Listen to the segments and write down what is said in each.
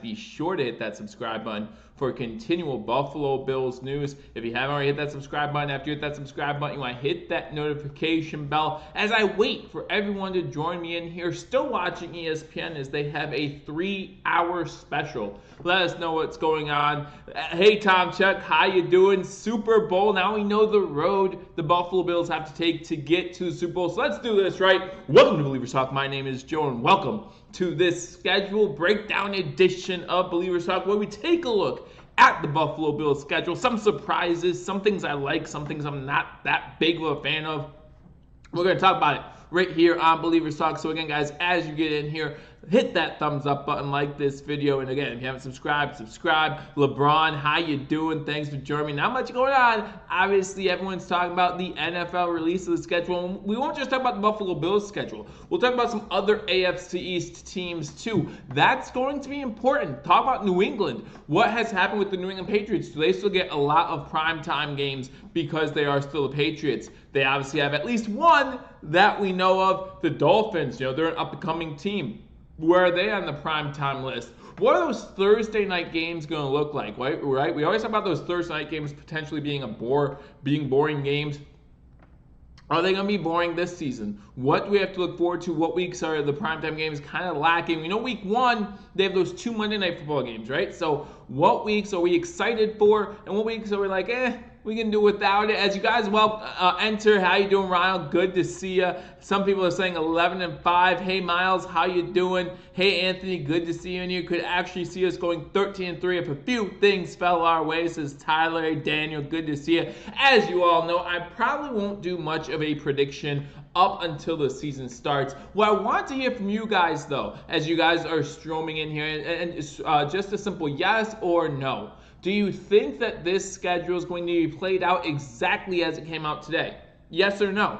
Be sure to hit that subscribe button for continual Buffalo Bills news. If you haven't already hit that subscribe button, after you hit that subscribe button, you want to hit that notification bell as I wait for everyone to join me in here still watching ESPN as they have a 3-hour special. Let us know what's going on. Hey Tom Chuck, how you doing? Super Bowl. Now we know the road the Buffalo Bills have to take to get to the Super Bowl. So let's do this, right? Welcome to Believers Talk. My name is Joe and welcome to this schedule breakdown edition of Believers Talk, where we take a look at the Buffalo Bills schedule. Some surprises, some things I like, some things I'm not that big of a fan of. We're going to talk about it right here on Believers Talk. So again, guys, as you get in here, hit that thumbs up button, like this video, and again, if you haven't subscribed, subscribe. LeBron, how you doing? Thanks for joining me. Not much going on. Obviously, everyone's talking about the NFL release of the schedule. We won't just talk about the Buffalo Bills schedule. We'll talk about some other AFC East teams too. That's going to be important. Talk about New England. What has happened with the New England Patriots? Do they still get a lot of primetime games because they are still the Patriots? They obviously have at least one that we know of. The Dolphins, they're an up-and-coming team. Where are they on the primetime list? What are those Thursday night games going to look like, right? We always talk about those Thursday night games potentially being boring games. Are they going to be boring this season? What do we have to look forward to? What weeks are the primetime games kind of lacking? We know week 1, they have those 2 Monday Night Football games, right? So what weeks are we excited for? And what weeks are we like, we can do without it? As you guys enter, how you doing, Ronald? Good to see you. Some people are saying 11-5. Hey, Miles, how you doing? Hey, Anthony, good to see you in here. Could actually see us going 13-3 if a few things fell our way, says Tyler. Hey, Daniel, good to see you. As you all know, I probably won't do much of a prediction up until the season starts. What I want to hear from you guys, though, as you guys are stroming in here, and just a simple yes or no. Do you think that this schedule is going to be played out exactly as it came out today? Yes or no?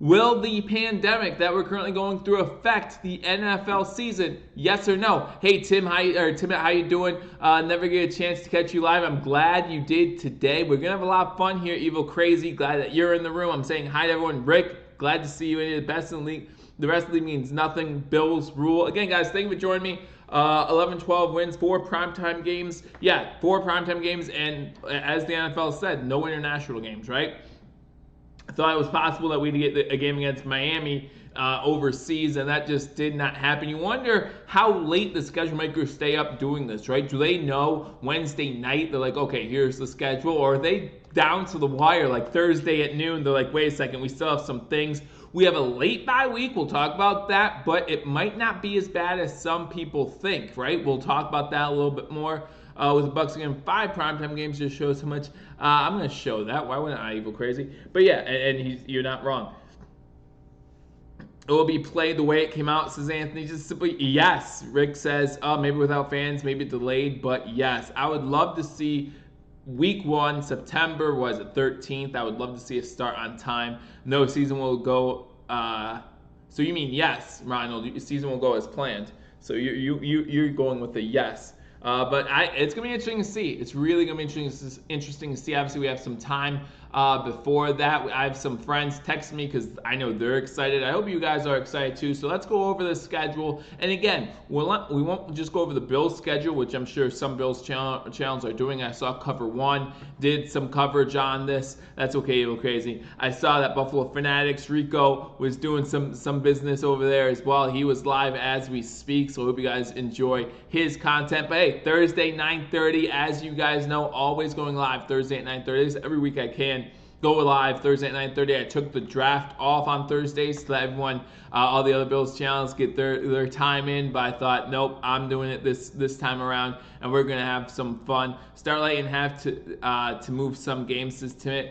Will the pandemic that we're currently going through affect the NFL season? Yes or no? Hey Tim, how you doing? Never get a chance to catch you live. I'm glad you did today. We're gonna have a lot of fun here. Evil Crazy, glad that you're in the room. I'm saying hi to everyone. Rick, glad to see you in here. The best in the league. The rest of the league means nothing. Bills rule. Again, guys, thank you for joining me. 11-12 wins, 4 primetime games. Yeah, 4 primetime games, and as the NFL said, no international games, right? I thought it was possible that we'd get a game against Miami overseas, and that just did not happen. You wonder how late the schedule makers stay up doing this, right? Do they know Wednesday night? They're like, okay, here's the schedule. Or are they down to the wire, like Thursday at noon? They're like, wait a second, we still have some things. We have a late bye week. We'll talk about that, but it might not be as bad as some people think, right? We'll talk about that a little bit more. With the Bucs again, 5 primetime games just shows how much. I'm going to show that. Why wouldn't I, Evil Crazy? But yeah, and you're not wrong. It will be played the way it came out, says Anthony. Just simply yes. Rick says, maybe without fans, maybe delayed, but yes. I would love to see week 1, September, was it 13th? I would love to see it start on time. No, season will go. So you mean yes, Ronald? Season will go as planned. So you're going with a yes. But it's going to be interesting to see. It's really going to be interesting to see. Obviously, we have some time before that. I have some friends text me because I know they're excited. I hope you guys are excited too. So let's go over the schedule. And again, we won't just go over the Bills schedule, which I'm sure some Bills channels are doing. I saw Cover 1 did some coverage on this. That's okay, Evil Crazy. I saw that Buffalo Fanatics, Rico, was doing some business over there as well. He was live as we speak, so I hope you guys enjoy his content. But hey, Thursday, 9:30, as you guys know, always going live Thursday at 9:30. Every week I can go live Thursday at 9:30. I took the draft off on Thursdays to let everyone, all the other Bills channels, get their time in. But I thought, nope, I'm doing it this time around, and we're gonna have some fun. Starlight and have to move some games to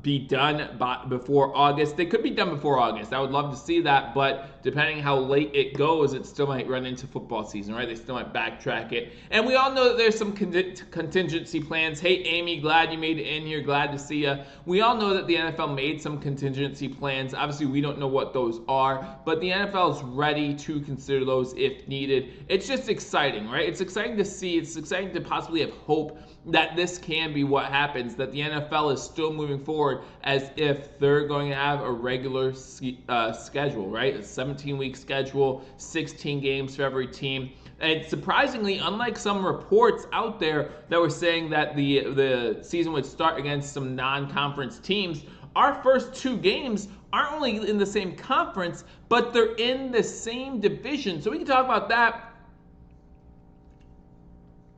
be done before August. They could be done before August. I would love to see that, but depending how late it goes, it still might run into football season, right? They still might backtrack it. And we all know that there's some contingency plans. Hey, Amy, glad you made it in here. Glad to see you. We all know that the NFL made some contingency plans. Obviously, we don't know what those are, but the NFL is ready to consider those if needed. It's just exciting, right? It's exciting to see. It's exciting to possibly have hope that this can be what happens, that the NFL is still moving forward as if they're going to have a regular schedule, right? A 17-week schedule, 16 games for every team. And surprisingly, unlike some reports out there that were saying that the season would start against some non-conference teams, our first 2 games aren't only in the same conference, but they're in the same division. So we can talk about that.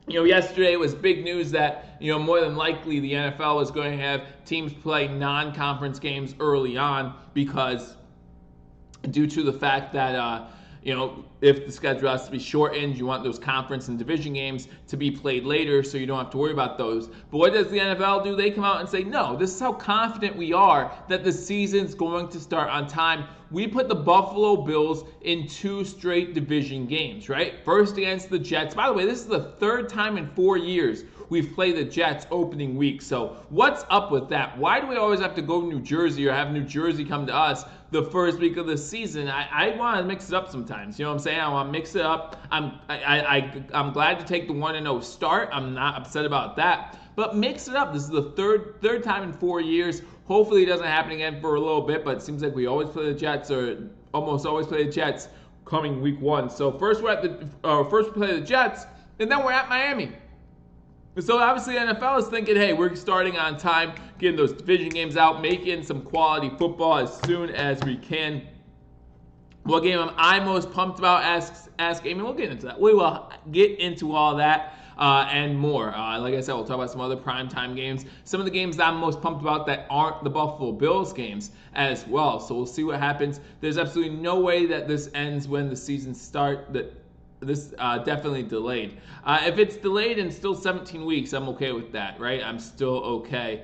Yesterday was big news that, more than likely the NFL is going to have teams play non-conference games early on because due to the fact that, if the schedule has to be shortened, you want those conference and division games to be played later so you don't have to worry about those. But what does the NFL do? They come out and say, no, this is how confident we are that the season's going to start on time. We put the Buffalo Bills in 2 straight division games, right? First against the Jets. By the way, this is the 3rd time in 4 years we've played the Jets opening week. So what's up with that? Why do we always have to go to New Jersey or have New Jersey come to us the first week of the season? I want to mix it up sometimes. You know what I'm saying? I want to mix it up. I'm glad to take the 1-0 start. I'm not upset about that. But mix it up. This is the third time in 4 years. Hopefully it doesn't happen again for a little bit, but it seems like we always play the Jets, or almost always play the Jets coming week 1. So first we play the Jets, and then we're at Miami. So obviously the NFL is thinking, hey, we're starting on time, getting those division games out, making some quality football as soon as we can. What game am I most pumped about? Ask Amy. We'll get into that. We will get into all that and more. Like I said, we'll talk about some other primetime games. Some of the games that I'm most pumped about that aren't the Buffalo Bills games as well. So we'll see what happens. There's absolutely no way that this ends when the season starts. This definitely delayed. If it's delayed and still 17 weeks, I'm okay with that, right? I'm still okay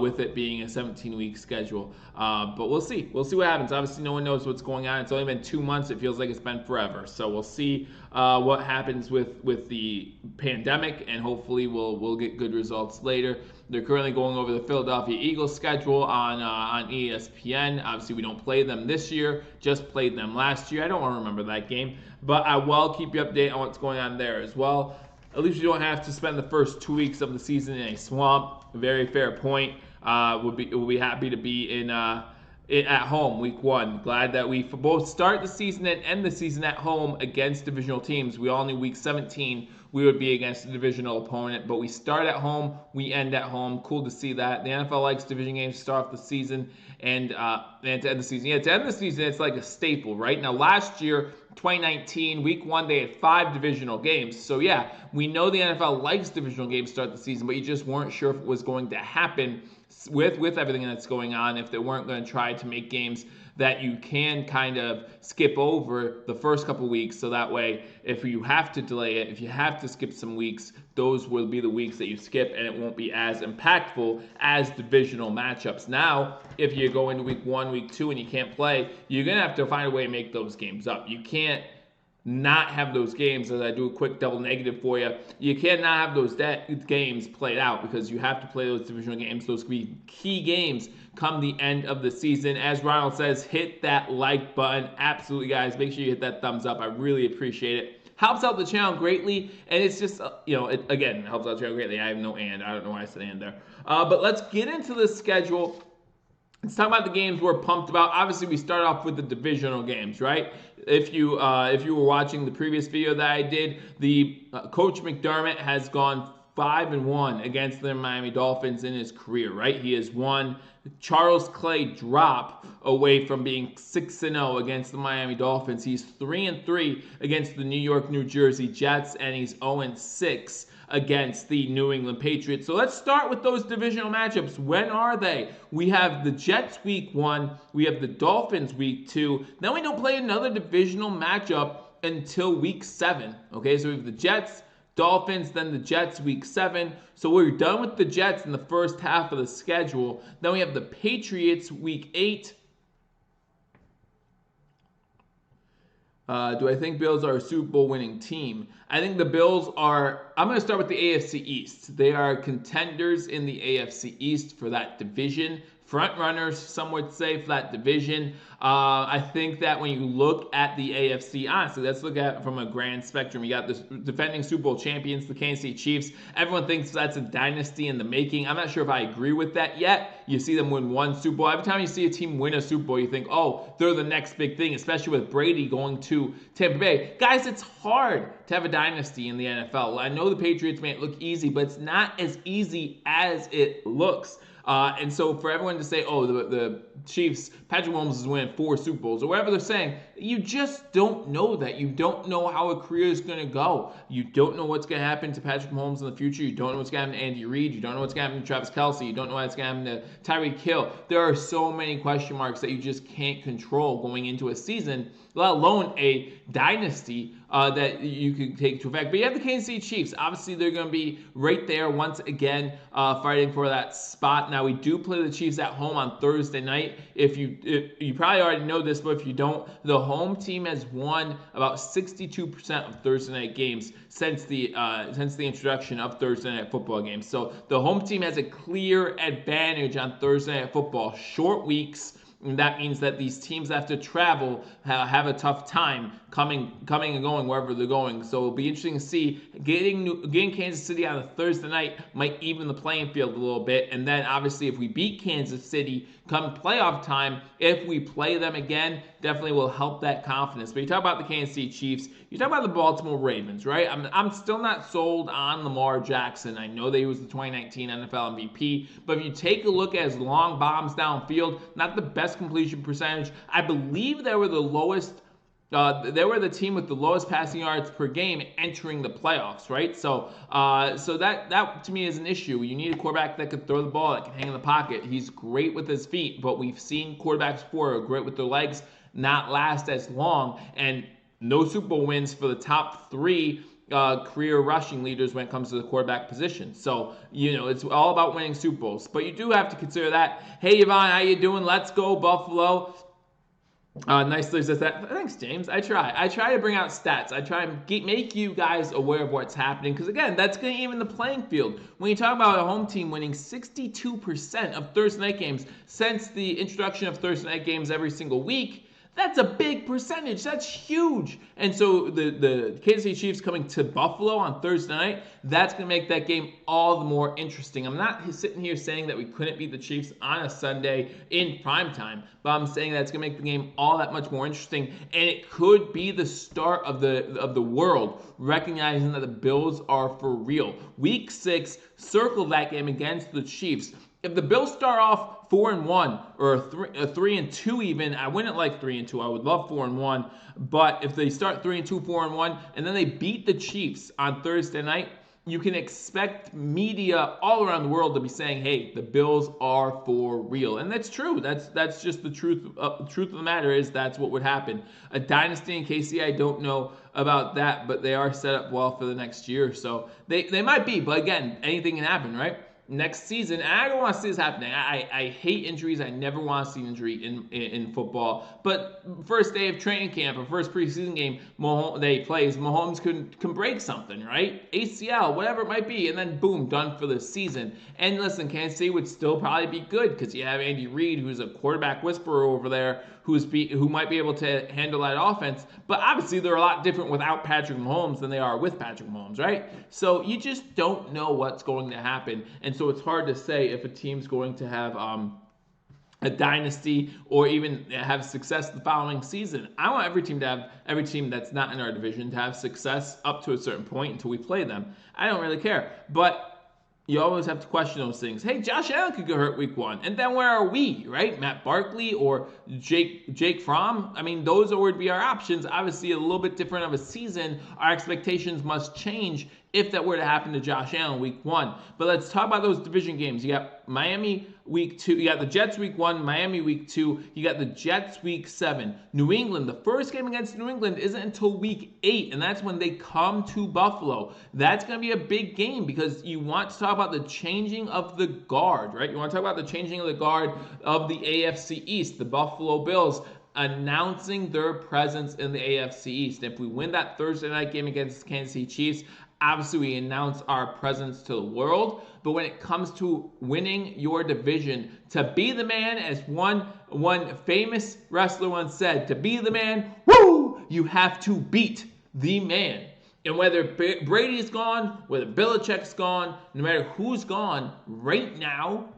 with it being a 17-week schedule. But we'll see. We'll see what happens. Obviously, no one knows what's going on. It's only been 2 months. It feels like it's been forever. So we'll see what happens with the pandemic, and hopefully we'll get good results later. They're currently going over the Philadelphia Eagles schedule on ESPN. Obviously, we don't play them this year. Just played them last year. I don't want to remember that game, but I will keep you updated on what's going on there as well. At least you don't have to spend the first 2 weeks of the season in a swamp. A very fair point. We'll be happy to be at home week 1. Glad that we both start the season and end the season at home against divisional teams. We all knew week 17 we would be against a divisional opponent, but we start at home, we end at home. Cool to see that. The NFL likes division games to start off the season and to end the season. Yeah, to end the season, it's like a staple, right? Now, last year, 2019, week 1, they had 5 divisional games. So, yeah, we know the NFL likes divisional games to start the season, but you just weren't sure if it was going to happen with everything that's going on, if they weren't going to try to make games that you can kind of skip over the first couple weeks, so that way if you have to delay it, if you have to skip some weeks, those will be the weeks that you skip, and it won't be as impactful as divisional matchups. Now, if you go into week 1, week 2, and you can't play, you're going to have to find a way to make those games up. You can't not have those games. As I do a quick double negative for you, you cannot have those games played out because you have to play those divisional games. Those could be key games come the end of the season. As Ronald says, hit that like button. Absolutely, guys. Make sure you hit that thumbs up. I really appreciate it. Helps out the channel greatly, and it's just, it helps out the channel greatly. I have no and. I don't know why I said and there. But let's get into the schedule. Let's talk about the games we're pumped about. Obviously, we start off with the divisional games, right? If you were watching the previous video that I did, the Coach McDermott has gone 5-1 against the Miami Dolphins in his career, right? He has won Charles Clay drop away from being 6-0 against the Miami Dolphins. He's 3-3 against the New York, New Jersey Jets, and he's 0-6 against the New England Patriots. So let's start with those divisional matchups. When are they? We have the Jets week 1. We have the Dolphins week 2. Then we don't play another divisional matchup until week 7. Okay, so we have the Jets, Dolphins, then the Jets week 7. So we're done with the Jets in the first half of the schedule. Then we have the Patriots week 8. Do I think Bills are a Super Bowl winning team? I think the Bills are, I'm going to start with the AFC East. They are contenders in the AFC East for that division front runners, some would say, for that division. I think that when you look at the AFC, honestly, let's look at it from a grand spectrum. You got the defending Super Bowl champions, the Kansas City Chiefs. Everyone thinks that's a dynasty in the making. I'm not sure if I agree with that yet. You see them win one Super Bowl. Every time you see a team win a Super Bowl, you think, oh, they're the next big thing, especially with Brady going to Tampa Bay. Guys, it's hard to have a dynasty in the NFL. I know the Patriots may look easy, but it's not as easy as it looks. And so for everyone to say, oh, the Chiefs, Patrick Mahomes is winning 4 Super Bowls, or whatever they're saying, you just don't know that. You don't know how a career is going to go. You don't know what's going to happen to Patrick Mahomes in the future. You don't know what's going to happen to Andy Reid. You don't know what's going to happen to Travis Kelce. You don't know what's going to happen to Tyreek Hill. There are so many question marks that you just can't control going into a season, let alone a dynasty that you could take to effect. But you have the Kansas City Chiefs. Obviously, they're going to be right there once again fighting for that spot. Now, we do play the Chiefs at home on Thursday night. If you probably already know this, but if you don't, the home team has won about 62% of Thursday night games since the introduction of Thursday night football games. So the home team has a clear advantage on Thursday night football. Short weeks. And that means that these teams have to travel, have a tough time coming and going wherever they're going. So it'll be interesting to see. Getting Kansas City on a Thursday night might even the playing field a little bit. And then obviously if we beat Kansas City come playoff time, if we play them again, definitely will help that confidence. But you talk about the Kansas City Chiefs, you talk about the Baltimore Ravens, right? I'm still not sold on Lamar Jackson. I know that he was the 2019 NFL MVP, but if you take a look at his long bombs downfield, not the best completion percentage. I believe they were the lowest. They were the team with the lowest passing yards per game entering the playoffs, right? So that to me is an issue. You need a quarterback that can throw the ball, that can hang in the pocket. He's great with his feet, but we've seen quarterbacks before who are great with their legs not last as long, and no Super Bowl wins for the top 3 career rushing leaders when it comes to the quarterback position. So, it's all about winning Super Bowls. But you do have to consider that. Hey, Yvonne, how you doing? Let's go, Buffalo. Nicely says that. Thanks, James. I try to bring out stats. I try and make you guys aware of what's happening. Because, again, that's going to even the playing field. When you talk about a home team winning 62% of Thursday night games since the introduction of Thursday night games every single week, that's a big percentage. That's huge. And so the Kansas City Chiefs coming to Buffalo on Thursday night, that's going to make that game all the more interesting. I'm not sitting here saying that we couldn't beat the Chiefs on a Sunday in primetime, but I'm saying that it's going to make the game all that much more interesting. And it could be the start of the world recognizing that the Bills are for real. Week 6, circle that game against the Chiefs. If the Bills start off 4-1 or 3-2 even, I wouldn't like 3-2. I would love 4-1. But if they start 3-2, 4-1, and then they beat the Chiefs on Thursday night, you can expect media all around the world to be saying, "Hey, the Bills are for real," and that's true. That's just the truth. Truth of the matter is that's what would happen. A dynasty in KC, I don't know about that, but they are set up well for the next year, so they might be. But again, anything can happen, right? Next season, and I don't want to see this happening. I hate injuries. I never want to see an injury in football. But first day of training camp or first preseason game Mahomes can break something, right? ACL, whatever it might be, and then boom, done for the season. And listen, Kansas City would still probably be good because you have Andy Reid, who's a quarterback whisperer over there, who might be able to handle that offense. But obviously, they're a lot different without Patrick Mahomes than they are with Patrick Mahomes, right? So you just don't know what's going to happen. And so it's hard to say if a team's going to have a dynasty or even have success the following season. I want every team that's not in our division to have success up to a certain point until we play them. I don't really care. But you always have to question those things. Hey, Josh Allen could get hurt week 1. And then where are we, right? Matt Barkley or Jake Fromm? I mean, those would be our options. Obviously, a little bit different of a season. Our expectations must change if that were to happen to Josh Allen week 1. But let's talk about those division games. You got Miami week 2. You got the Jets week 1, Miami week 2. You got the Jets week 7. New England, the first game against New England isn't until week 8, and that's when they come to Buffalo. That's going to be a big game because you want to talk about the changing of the guard, right? You want to talk about the changing of the guard of the AFC East, the Buffalo Bills announcing their presence in the AFC East. If we win that Thursday night game against the Kansas City Chiefs, Obviously, we announce our presence to the world, but when it comes to winning your division, to be the man, as one famous wrestler once said, to be the man, woo, you have to beat the man. And whether Brady's gone, whether Belichick's gone, no matter who's gone, right now,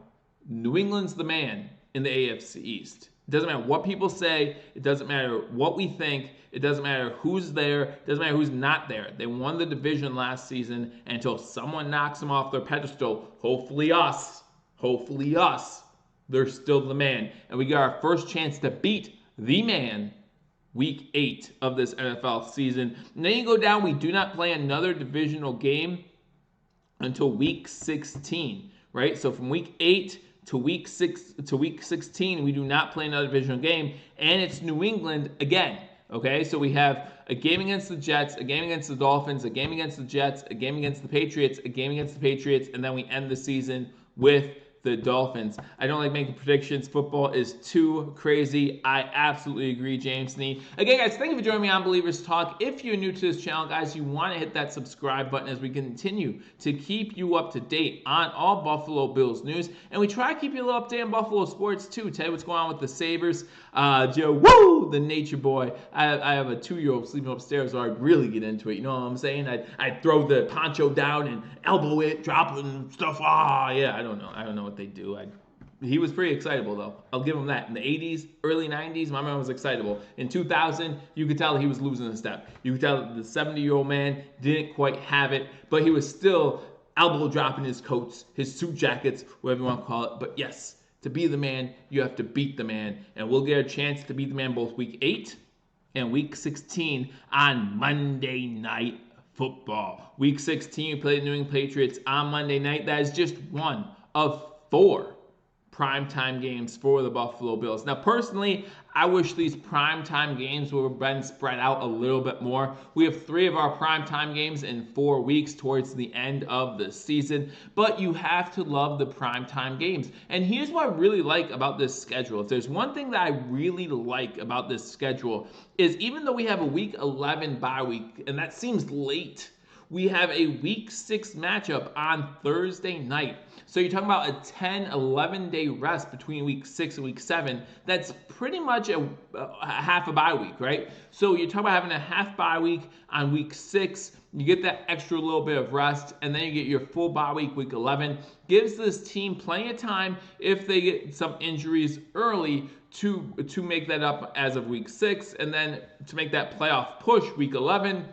New England's the man in the AFC East. It doesn't matter what people say. It doesn't matter what we think. It doesn't matter who's there. It doesn't matter who's not there. They won the division last season, and until someone knocks them off their pedestal, hopefully us, they're still the man. And we got our first chance to beat the man week 8 of this NFL season. And then you go down, we do not play another divisional game until week 16, right? So from week 8 to week 16, we do not play another divisional game, and it's New England again. Okay, so we have a game against the Jets, a game against the Dolphins, a game against the Jets, a game against the Patriots, a game against the Patriots, and then we end the season with the Dolphins. I don't like making predictions. Football is too crazy. I absolutely agree, James Snee. Again, guys, thank you for joining me on Believers Talk. If you're new to this channel, guys, you want to hit that subscribe button as we continue to keep you up to date on all Buffalo Bills news. And we try to keep you a little updated on Buffalo sports, too. Tell you what's going on with the Sabres. Joe, woo, the nature boy. I have a 2-year-old sleeping upstairs, so I really get into it. You know what I'm saying? I'd throw the poncho down and elbow it, drop it and stuff. Yeah, I don't know what they do. He was pretty excitable, though. I'll give him that. In the 80s, early 90s, my man was excitable. In 2000, you could tell he was losing a step. You could tell the 70-year-old man didn't quite have it, but he was still elbow dropping his coats, his suit jackets, whatever you want to call it. But yes, to be the man, you have to beat the man. And we'll get a chance to beat the man both week 8 and week 16 on Monday Night Football. Week 16, we play the New England Patriots on Monday night. That is just one of 4 primetime games for the Buffalo Bills. Now, personally, I wish these primetime games would have been spread out a little bit more. We have 3 of our primetime games in 4 weeks towards the end of the season, but you have to love the primetime games. And here's what I really like about this schedule. If there's one thing that I really like about this schedule is even though we have a week 11 bye week, and that seems late, we have a week 6 matchup on Thursday night. So you're talking about a 10, 11-day rest between week 6 and week 7. That's pretty much a half a bye week, right? So you're talking about having a half bye week on week 6. You get that extra little bit of rest, and then you get your full bye week, week 11. Gives this team plenty of time if they get some injuries early to make that up as of week 6, and then to make that playoff push week 11.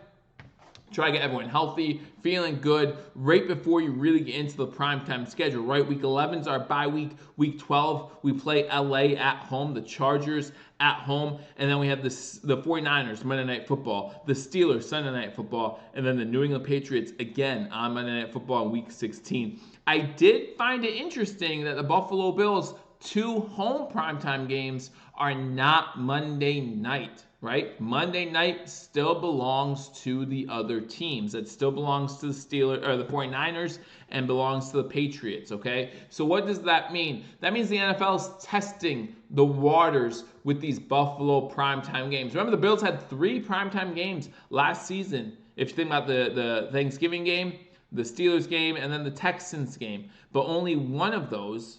Try to get everyone healthy, feeling good right before you really get into the primetime schedule, right? Week 11 is our bye week. Week 12, we play LA at home, the Chargers at home, and then we have the 49ers, Monday Night Football, the Steelers, Sunday Night Football, and then the New England Patriots again on Monday Night Football in week 16. I did find it interesting that the Buffalo Bills' 2 home primetime games are not Monday night. Right? Monday night still belongs to the other teams. It still belongs to the Steelers or the 49ers and belongs to the Patriots, okay? So what does that mean? That means the NFL is testing the waters with these Buffalo primetime games. Remember, the Bills had 3 primetime games last season. If you think about the Thanksgiving game, the Steelers game, and then the Texans game. But only one of those,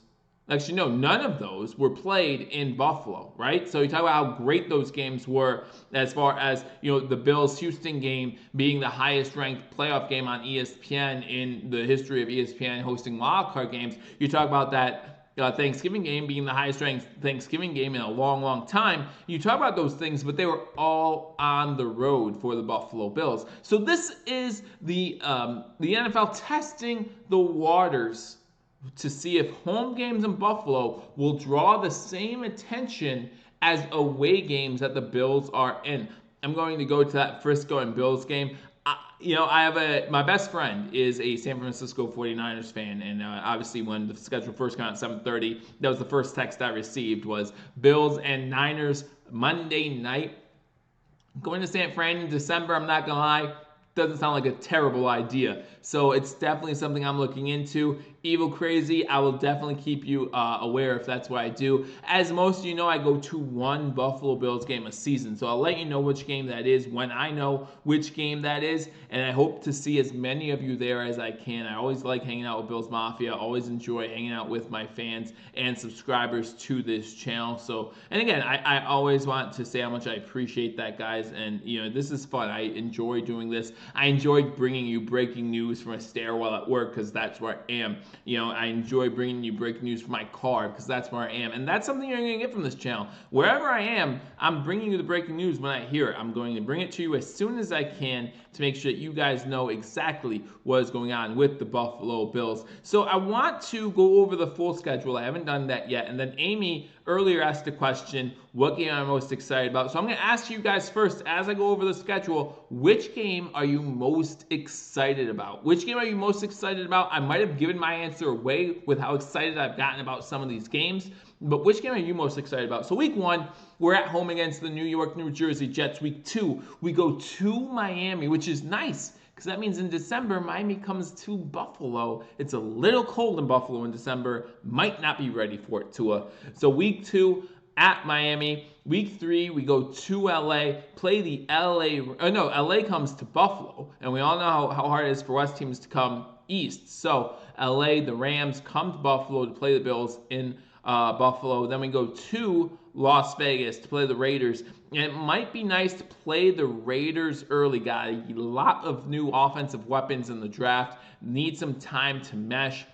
actually, no, none of those were played in Buffalo, right? So you talk about how great those games were as far as, the Bills-Houston game being the highest-ranked playoff game on ESPN in the history of ESPN hosting wildcard games. You talk about that Thanksgiving game being the highest-ranked Thanksgiving game in a long, long time. You talk about those things, but they were all on the road for the Buffalo Bills. So this is the NFL testing the waters to see if home games in Buffalo will draw the same attention as away games that the Bills are in. I'm going to go to that Frisco and Bills game. I have my best friend is a San Francisco 49ers fan, and obviously when the schedule first came out at 7:30, that was the first text I received was Bills and Niners Monday night. Going to San Fran in December, I'm not going to lie, doesn't sound like a terrible idea. So it's definitely something I'm looking into. Evil Crazy, I will definitely keep you aware if that's what I do. As most of you know, I go to one Buffalo Bills game a season. So I'll let you know which game that is when I know which game that is. And I hope to see as many of you there as I can. I always like hanging out with Bills Mafia. Always enjoy hanging out with my fans and subscribers to this channel. So, and again, I always want to say how much I appreciate that, guys. And, you know, this is fun. I enjoy doing this. I enjoy bringing you breaking news from a stairwell at work because that's where I am. You know, I enjoy bringing you breaking news from my car because that's where I am. And that's something you're going to get from this channel. Wherever I am, I'm bringing you the breaking news when I hear it. I'm going to bring it to you as soon as I can to make sure that you guys know exactly what is going on with the Buffalo Bills. So I want to go over the full schedule. I haven't done that yet. And then Amy earlier asked a question, what game am I most excited about? So I'm going to ask you guys first, as I go over the schedule, which game are you most excited about? Which game are you most excited about? I might have given my answer away with how excited I've gotten about some of these games, but which game are you most excited about? So week 1, we're at home against the New York, New Jersey Jets. Week 2, we go to Miami, which is nice because that means in December, Miami comes to Buffalo. It's a little cold in Buffalo in December. Might not be ready for it, Tua. So week 2, at Miami. Week 3, we go to LA, play the LA comes to Buffalo, and we all know how hard it is for West teams to come east. So LA, the Rams come to Buffalo to play the Bills in Buffalo. Then we go to Las Vegas to play the Raiders. And it might be nice to play the Raiders early. Got a lot of new offensive weapons in the draft. Need some time to mesh.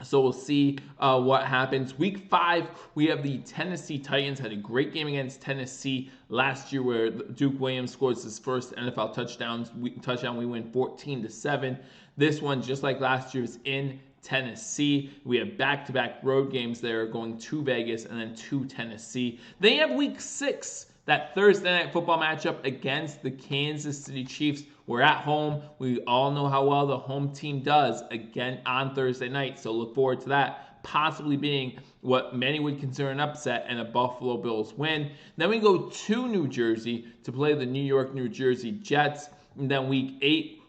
So we'll see what happens. Week 5, we have the Tennessee Titans. Had a great game against Tennessee last year where Duke Williams scores his first NFL touchdown. We win 14-7. This one, just like last year, is in Tennessee. We have back-to-back road games there, going to Vegas and then to Tennessee. Then you have week 6, that Thursday night football matchup against the Kansas City Chiefs. We're at home. We all know how well the home team does again on Thursday night, so look forward to that possibly being what many would consider an upset and a Buffalo Bills win. Then we go to New Jersey to play the New York, New Jersey Jets. And then week 8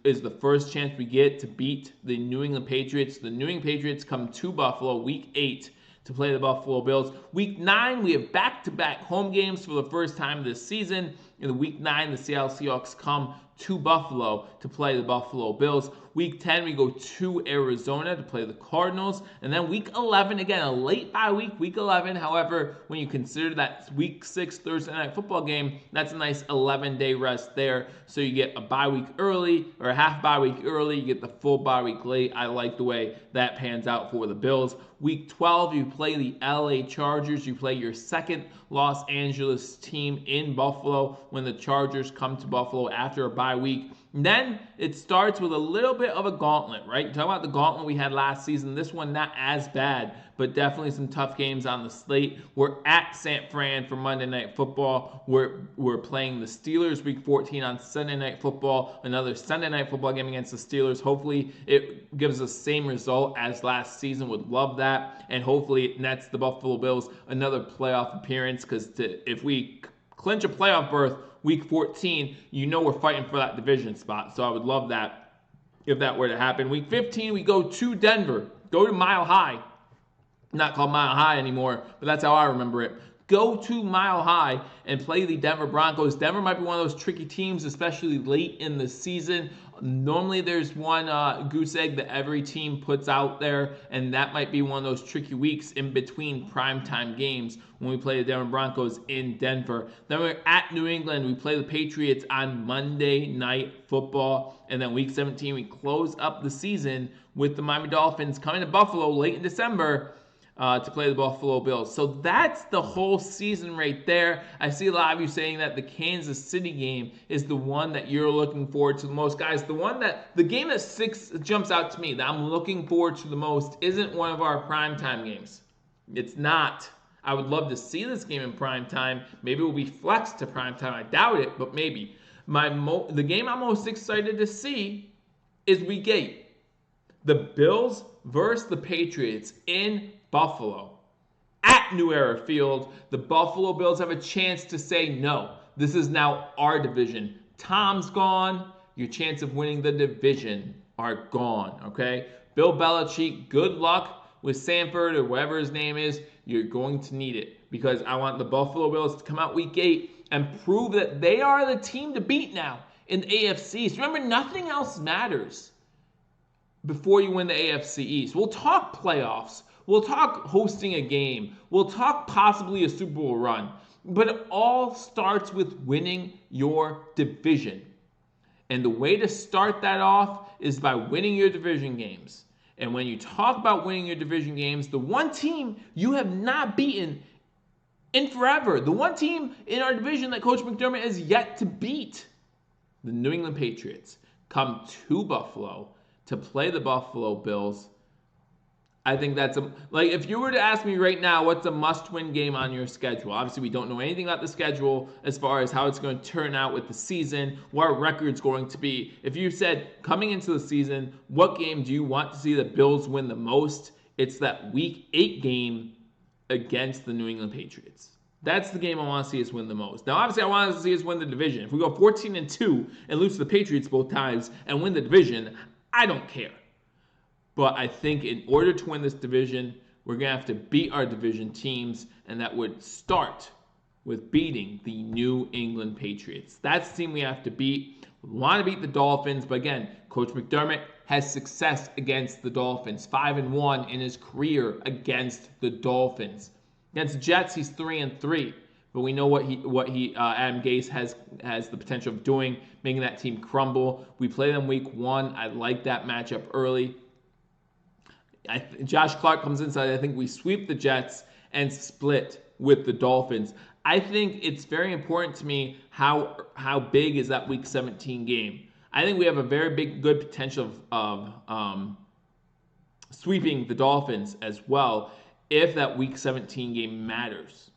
is the first chance we get to beat the New England Patriots. The New England Patriots come to Buffalo week 8 to play the Buffalo Bills. Week 9, we have back-to-back home games for the first time this season. In week 9, the Seattle Seahawks come to Buffalo to play the Buffalo Bills. Week 10, we go to Arizona to play the Cardinals. And then week 11, again, a late bye week, week 11. However, when you consider that week 6 Thursday night football game, that's a nice 11-day rest there. So you get a bye week early or a half bye week early. You get the full bye week late. I like the way that pans out for the Bills. Week 12, you play the LA Chargers. You play your second Los Angeles team in Buffalo when the Chargers come to Buffalo after a bye week. And then it starts with a little bit of a gauntlet, right? Talk about the gauntlet we had last season. This one not as bad, but definitely some tough games on the slate. We're at San Fran for Monday Night Football. We're playing the Steelers week 14 on Sunday Night Football. Another Sunday Night Football game against the Steelers. Hopefully it gives the same result as last season. Would love that. And hopefully it nets the Buffalo Bills another playoff appearance, because if we clinch a playoff berth week 14, you know we're fighting for that division spot. So I would love that if that were to happen. Week 15, we go to Denver. Go to Mile High. Not called Mile High anymore, but that's how I remember it. Go to Mile High and play the Denver Broncos. Denver might be one of those tricky teams, especially late in the season. Normally there's one goose egg that every team puts out there, and that might be one of those tricky weeks in between primetime games when we play the Denver Broncos in Denver. Then we're at New England. We play the Patriots on Monday Night Football. And then week 17, we close up the season with the Miami Dolphins coming to Buffalo late in December to play the Buffalo Bills. So that's the whole season right there. I see a lot of you saying that the Kansas City game is the one that you're looking forward to the most. Guys, the game that jumps out to me that I'm looking forward to the most isn't one of our primetime games. It's not. I would love to see this game in primetime. Maybe it will be flexed to primetime. I doubt it, but maybe. The game I'm most excited to see is week 8. The Bills versus the Patriots in Buffalo. At New Era Field, the Buffalo Bills have a chance to say, no, this is now our division. Tom's gone. your chance of winning the division are gone, okay? Bill Belichick, good luck with Sanford or whatever his name is. You're going to need it because I want the Buffalo Bills to come out week 8 and prove that they are the team to beat now in the AFC. So remember, nothing else matters before you win the AFC East. We'll talk playoffs. We'll talk hosting a game. We'll talk possibly a Super Bowl run. But it all starts with winning your division. And the way to start that off is by winning your division games. And when you talk about winning your division games, the one team you have not beaten in forever, the one team in our division that Coach McDermott has yet to beat, the New England Patriots, come to Buffalo to play the Buffalo Bills. I think that's like, if you were to ask me right now, what's a must-win game on your schedule? Obviously, we don't know anything about the schedule as far as how it's going to turn out with the season, what our record's going to be. If you said, coming into the season, what game do you want to see the Bills win the most? It's that Week 8 game against the New England Patriots. That's the game I want to see us win the most. Now, obviously, I want to see us win the division. If we go 14-2 and lose to the Patriots both times and win the division, I don't care. But I think in order to win this division, we're going to have to beat our division teams, and that would start with beating the New England Patriots. That's the team we have to beat. We want to beat the Dolphins, but again, Coach McDermott has success against the Dolphins. 5-1 in his career against the Dolphins. Against the Jets, he's 3-3. But we know what Adam Gase has the potential of doing, making that team crumble. We play them week 1. I like that matchup early. Josh Clark comes inside. I think we sweep the Jets and split with the Dolphins. I think it's very important to me how big is that Week 17 game. I think we have a very good potential of sweeping the Dolphins as well if that Week 17 game matters.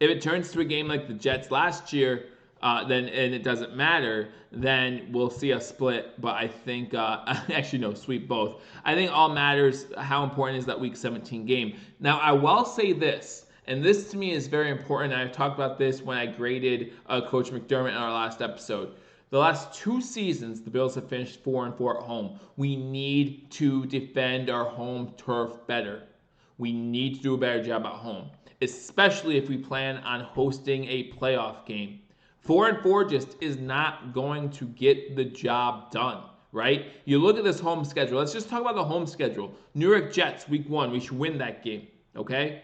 If it turns to a game like the Jets last year, and it doesn't matter, then we'll see a split. But I think, actually no, sweep both. I think all matters how important is that Week 17 game. Now, I will say this, and this to me is very important. I've talked about this when I graded Coach McDermott in our last episode. The last 2 seasons, the Bills have finished 4-4 at home. We need to defend our home turf better. We need to do a better job at home, especially if we plan on hosting a playoff game. 4-4 just is not going to get the job done, right? You look at this home schedule. Let's just talk about the home schedule. New York Jets, week 1, we should win that game, okay?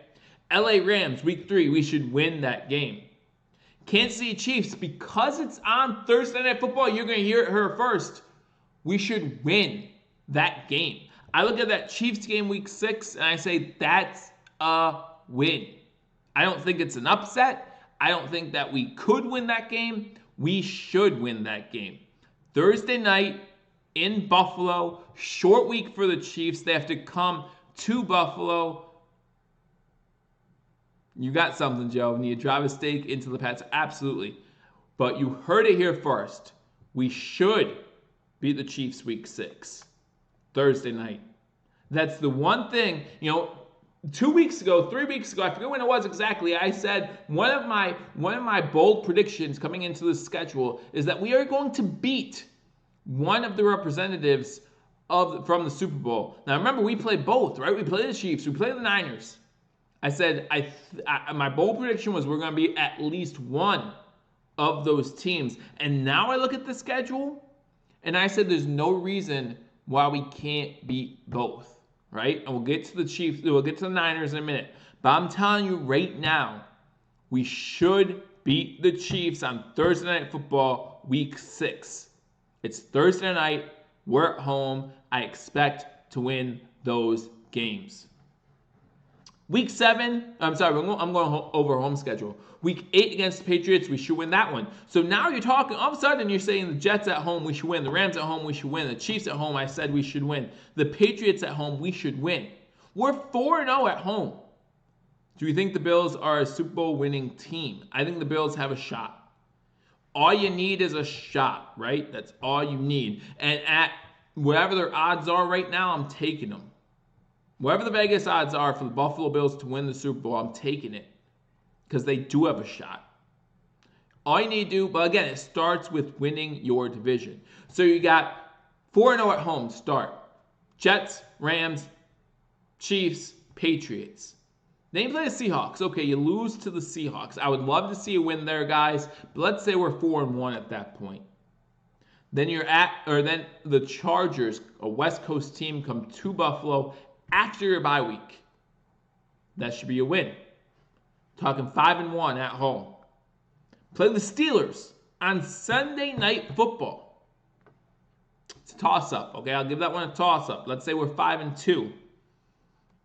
LA Rams, week 3, we should win that game. Kansas City Chiefs, because it's on Thursday Night Football, you're going to hear it here first. We should win that game. I look at that Chiefs game week 6, and I say that's a win. I don't think it's an upset. I don't think that we could win that game. We should win that game. Thursday night in Buffalo, short week for the Chiefs. They have to come to Buffalo. You got something, Joe. Need to drive a stake into the Pats? Absolutely. But you heard it here first. We should beat the Chiefs week 6, Thursday night. That's the one thing, 2 weeks ago, 3 weeks ago, I forget when it was exactly, I said one of my bold predictions coming into the schedule is that we are going to beat one of the representatives from the Super Bowl. Now remember, we play both, right? We play the Chiefs, we play the Niners. I said my bold prediction was we're going to be at least one of those teams. And now I look at the schedule and I said there's no reason why we can't beat both. Right? And we'll get to the Chiefs, we'll get to the Niners in a minute. But I'm telling you right now, we should beat the Chiefs on Thursday Night Football week 6. It's Thursday night, we're at home. I expect to win those games. Week 7, I'm going over home schedule. Week 8 against the Patriots, we should win that one. So now you're talking, all of a sudden you're saying the Jets at home, we should win. The Rams at home, we should win. The Chiefs at home, I said we should win. The Patriots at home, we should win. We're 4-0 at home. Do you think the Bills are a Super Bowl winning team? I think the Bills have a shot. All you need is a shot, right? That's all you need. And at whatever their odds are right now, I'm taking them. Whatever the Vegas odds are for the Buffalo Bills to win the Super Bowl, I'm taking it because they do have a shot. All you need to do, but again, it starts with winning your division. So you got 4-0 at home to start. Jets, Rams, Chiefs, Patriots. Then you play the Seahawks. Okay, you lose to the Seahawks. I would love to see a win there, guys. But let's say we're 4-1 at that point. Then then the Chargers, a West Coast team, come to Buffalo after your bye week. That should be a win. Talking 5-1 at home. Play the Steelers on Sunday Night Football. It's a toss-up, okay? I'll give that one a toss-up. Let's say we're 5-2.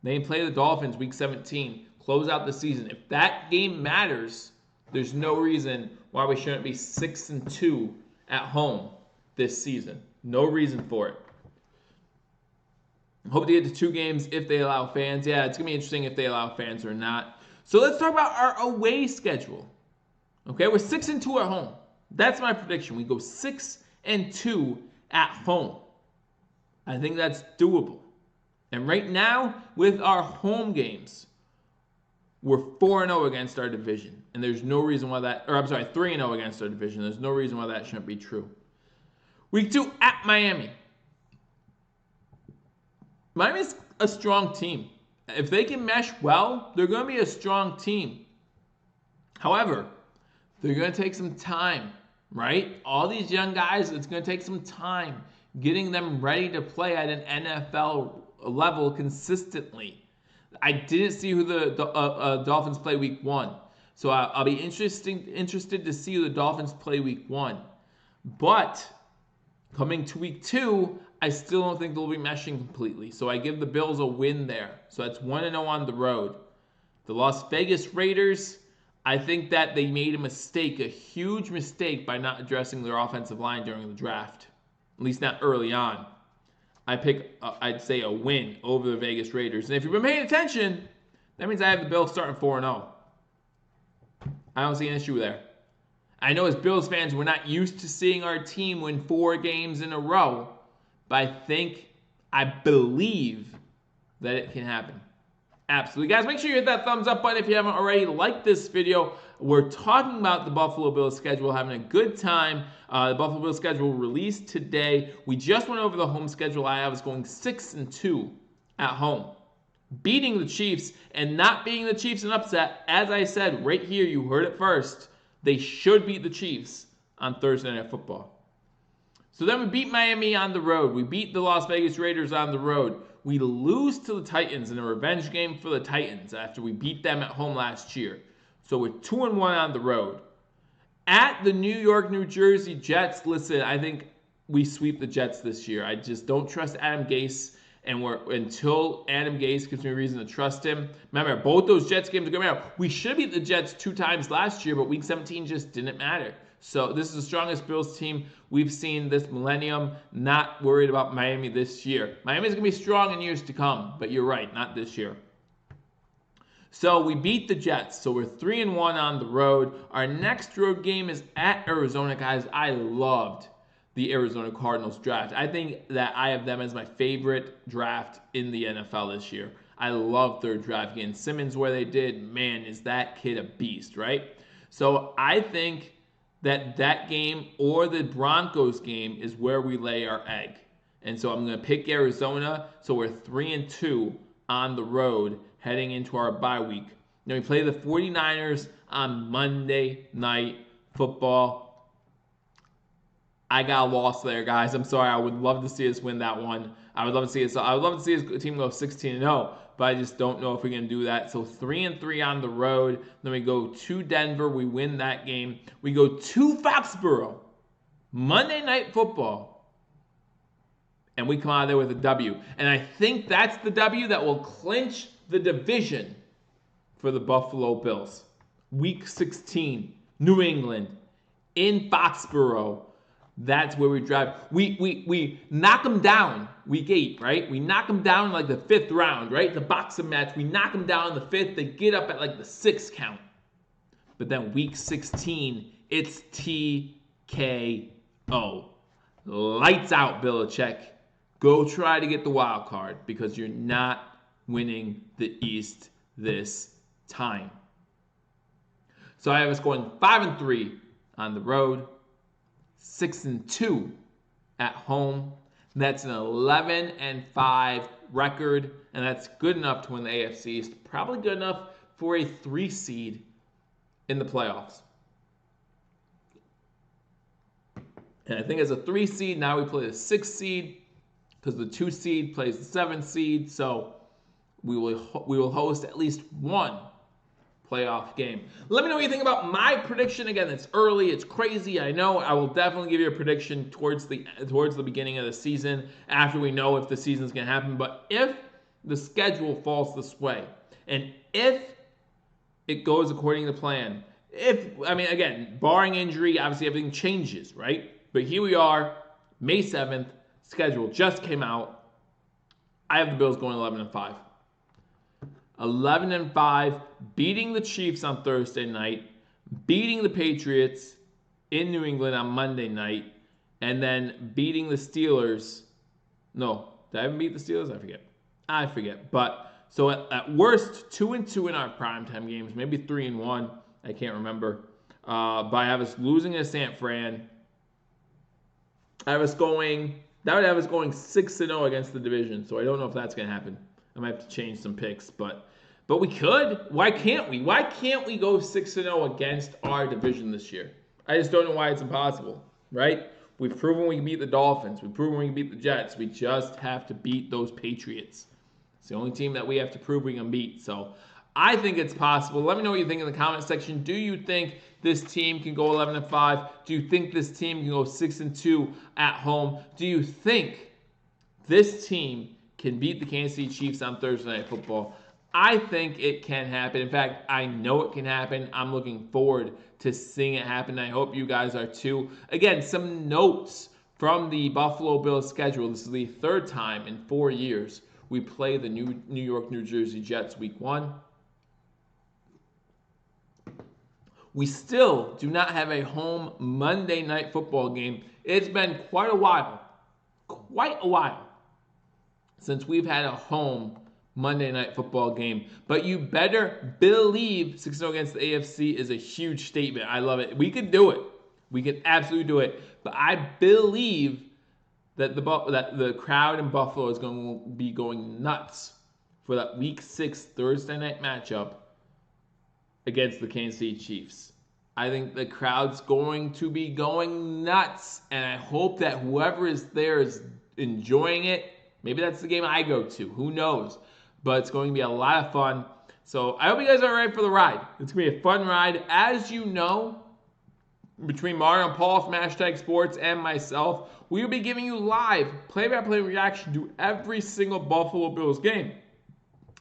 Then you play the Dolphins week 17. Close out the season. If that game matters, there's no reason why we shouldn't be 6-2 at home this season. No reason for it. Hope to get to 2 games if they allow fans. Yeah, it's going to be interesting if they allow fans or not. So let's talk about our away schedule. Okay, we're 6-2 at home. That's my prediction. We go 6-2 at home. I think that's doable. And right now, with our home games, we're 4-0 against our division. And there's no reason why 3-0 against our division. There's no reason why that shouldn't be true. Week 2 at Miami. Miami's a strong team. If they can mesh well, they're going to be a strong team. However, they're going to take some time, right? All these young guys, it's going to take some time getting them ready to play at an NFL level consistently. I didn't see who the Dolphins play week 1. So I'll be interested to see who the Dolphins play week 1. But coming to week 2, I still don't think they'll be meshing completely. So I give the Bills a win there. So that's 1-0 on the road. The Las Vegas Raiders, I think that they made a mistake, a huge mistake, by not addressing their offensive line during the draft. At least not early on. I'd say a win over the Vegas Raiders. And if you've been paying attention, that means I have the Bills starting 4-0. I don't see an issue there. I know as Bills fans, we're not used to seeing our team win 4 games in a row, but I believe that it can happen. Absolutely. Guys, make sure you hit that thumbs up button if you haven't already. Like this video. We're talking about the Buffalo Bills schedule, having a good time. The Buffalo Bills schedule released today. We just went over the home schedule. I was going 6-2 at home. Beating the Chiefs and not beating the Chiefs an upset. As I said right here, you heard it first. They should beat the Chiefs on Thursday Night Football. So then we beat Miami on the road. We beat the Las Vegas Raiders on the road. We lose to the Titans in a revenge game for the Titans after we beat them at home last year. So we're 2-1 on the road. At the New York, New Jersey Jets, listen, I think we sweep the Jets this year. I just don't trust Adam Gase, and until Adam Gase gives me a reason to trust him. Remember, both those Jets games are going to matter. We should beat the Jets 2 times last year, but Week 17 just didn't matter. So this is the strongest Bills team we've seen this millennium. Not worried about Miami this year. Miami's going to be strong in years to come, but you're right, not this year. So we beat the Jets. So we're 3-1 on the road. Our next road game is at Arizona, guys. I loved the Arizona Cardinals draft. I think that I have them as my favorite draft in the NFL this year. I love their draft. Getting Simmons where they did, man, is that kid a beast, right? So I think that game or the Broncos game is where we lay our egg. And so I'm going to pick Arizona. So we're 3-2 on the road heading into our bye week. Then we play the 49ers on Monday Night Football. I got a loss there, guys. I'm sorry. I would love to see us win that one. I would love to see his team go 16-0, but I just don't know if we're going to do that. So 3-3 on the road. Then we go to Denver. We win that game. We go to Foxborough. Monday Night Football. And we come out of there with a W. And I think that's the W that will clinch the division for the Buffalo Bills. Week 16, New England, in Foxborough. That's where we drive. We knock them down week 8, right? We knock them down in like the 5th round, right? The boxing match. We knock them down in the 5th. They get up at like the 6th count. But then week 16, it's TKO. Lights out, Belichick. Go try to get the wild card because you're not winning the East this time. So I have us going 5-3 on the road, 6-2 at home. That's an 11-5 record, and that's good enough to win the AFC East. Probably good enough for a 3 seed in the playoffs. And I think as a 3 seed, now we play the 6 seed because the 2 seed plays the 7 seed. So we will host at least one playoff game. Let me know what you think about my prediction. Again, it's early, it's crazy. I know. I will definitely give you a prediction towards the beginning of the season after we know if the season's going to happen. But if the schedule falls this way, and if it goes according to plan, again, barring injury, obviously everything changes, right? But here we are, May 7th, schedule just came out. I have the Bills going 11-5. 11-5, beating the Chiefs on Thursday night, beating the Patriots in New England on Monday night, and then beating the Steelers. No, did I even beat the Steelers? I forget. But so at worst, 2-2 in our primetime games, maybe 3-1. I can't remember. But I have us losing to San Fran. That would have us going 6-0 against the division. So I don't know if that's going to happen. I might have to change some picks, but we could. Why can't we? Why can't we go 6-0 against our division this year? I just don't know why it's impossible, right? We've proven we can beat the Dolphins. We've proven we can beat the Jets. We just have to beat those Patriots. It's the only team that we have to prove we can beat. So I think it's possible. Let me know what you think in the comment section. Do you think this team can go 11-5? Do you think this team can go 6-2 at home? Do you think this team can beat the Kansas City Chiefs on Thursday Night Football? I think it can happen. In fact, I know it can happen. I'm looking forward to seeing it happen. I hope you guys are too. Again, some notes from the Buffalo Bills schedule. This is the 3rd time in 4 years we play the New York, New Jersey Jets week 1. We still do not have a home Monday Night Football game. It's been quite a while since we've had a home Monday Night Football game. But you better believe 6-0 against the AFC is a huge statement. I love it. We could do it. We could absolutely do it. But I believe that the crowd in Buffalo is going to be going nuts for that Week 6 Thursday night matchup against the Kansas City Chiefs. I think the crowd's going to be going nuts, and I hope that whoever is there is enjoying it. Maybe that's the game I go to. Who knows? But it's going to be a lot of fun. So I hope you guys are ready for the ride. It's going to be a fun ride. As you know, between Mario and Paul from Hashtag Sports and myself, we will be giving you live play-by-play reaction to every single Buffalo Bills game.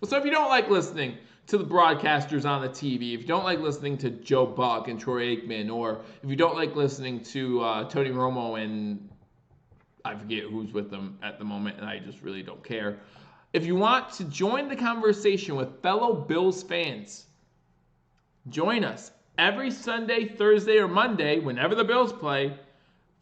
So if you don't like listening to the broadcasters on the TV, if you don't like listening to Joe Buck and Troy Aikman, or if you don't like listening to Tony Romo and I forget who's with them at the moment, and I just really don't care. If you want to join the conversation with fellow Bills fans, join us every Sunday, Thursday, or Monday, whenever the Bills play,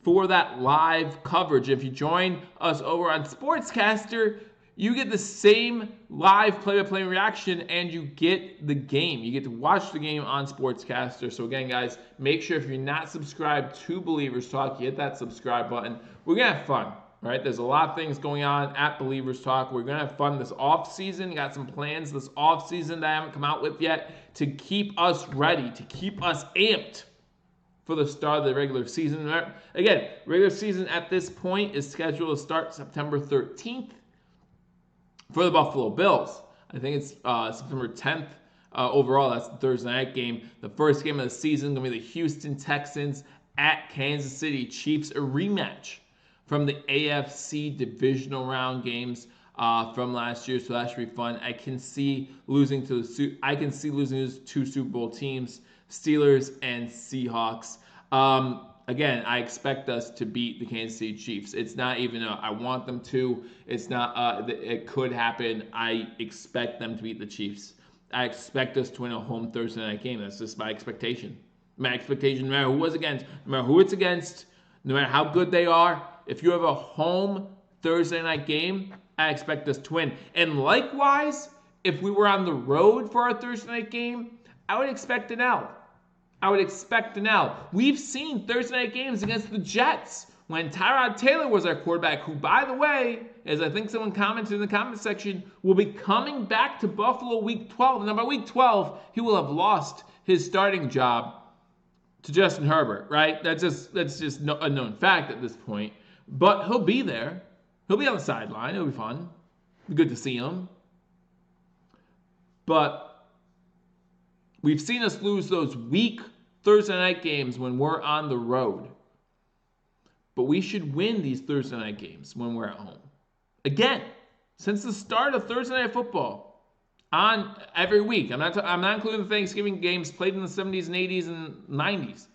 for that live coverage. If you join us over on Sportscaster, you get the same live play-by-play reaction, and you get the game. You get to watch the game on Sportscaster. So again, guys, make sure if you're not subscribed to Billievers Talk, you hit that subscribe button. We're going to have fun, all right? There's a lot of things going on at Billievers Talk. We're going to have fun this offseason. Got some plans this offseason that I haven't come out with yet to keep us ready, to keep us amped for the start of the regular season. Again, regular season at this point is scheduled to start September 13th. For the Buffalo Bills, I think it's September 10th overall. That's the Thursday night game. The first game of the season is going to be the Houston Texans at Kansas City Chiefs, a rematch from the AFC divisional round games from last year. So that should be fun. I can see losing to two Super Bowl teams, Steelers and Seahawks. Again, I expect us to beat the Kansas City Chiefs. It's not even I want them to. It's not it could happen. I expect them to beat the Chiefs. I expect us to win a home Thursday night game. That's just my expectation. My expectation, no matter who it's against, no matter how good they are, if you have a home Thursday night game, I expect us to win. And likewise, if we were on the road for our Thursday night game, I would expect an L. I would expect to now. We've seen Thursday night games against the Jets when Tyrod Taylor was our quarterback, who, by the way, as I think someone commented in the comment section, will be coming back to Buffalo week 12. Now, by week 12, he will have lost his starting job to Justin Herbert, right? That's just a known fact at this point. But he'll be there. He'll be on the sideline. It'll be fun. It'll be good to see him. But we've seen us lose those weak Thursday night games when we're on the road. But we should win these Thursday night games when we're at home. Again, since the start of Thursday Night Football, on every week. I'm not including the Thanksgiving games played in the 70s and 80s and 90s.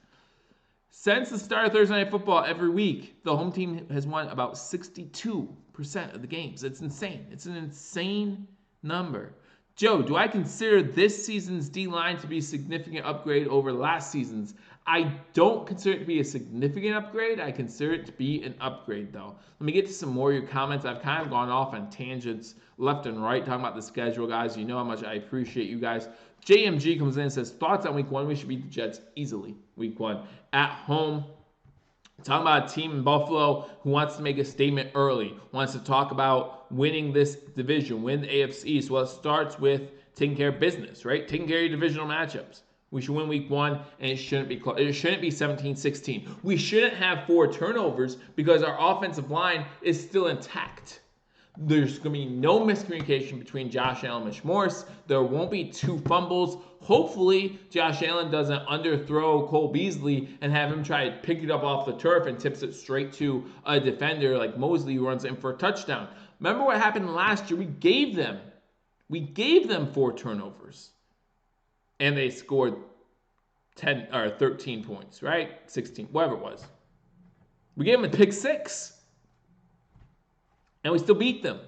Since the start of Thursday Night Football, every week, the home team has won about 62% of the games. It's insane. It's an insane number. Joe, do I consider this season's D-line to be a significant upgrade over last season's? I don't consider it to be a significant upgrade. I consider it to be an upgrade, though. Let me get to some more of your comments. I've kind of gone off on tangents left and right talking about the schedule, guys. You know how much I appreciate you guys. JMG comes in and says, thoughts on week 1? We should beat the Jets easily week 1. At home, talking about a team in Buffalo who wants to make a statement early, wants to talk about winning this division, win the AFC East. Well, it starts with taking care of business, right? Taking care of your divisional matchups. We should win week 1, and it shouldn't be close. It shouldn't be 17-16. We shouldn't have 4 turnovers because our offensive line is still intact. There's going to be no miscommunication between Josh Allen and Mitch Morse. There won't be 2 fumbles. Hopefully, Josh Allen doesn't underthrow Cole Beasley and have him try to pick it up off the turf and tips it straight to a defender like Mosley who runs in for a touchdown. Remember what happened last year? We gave them 4 turnovers. And they scored 10 or 13 points, right? 16, whatever it was. We gave them a pick 6. And we still beat them.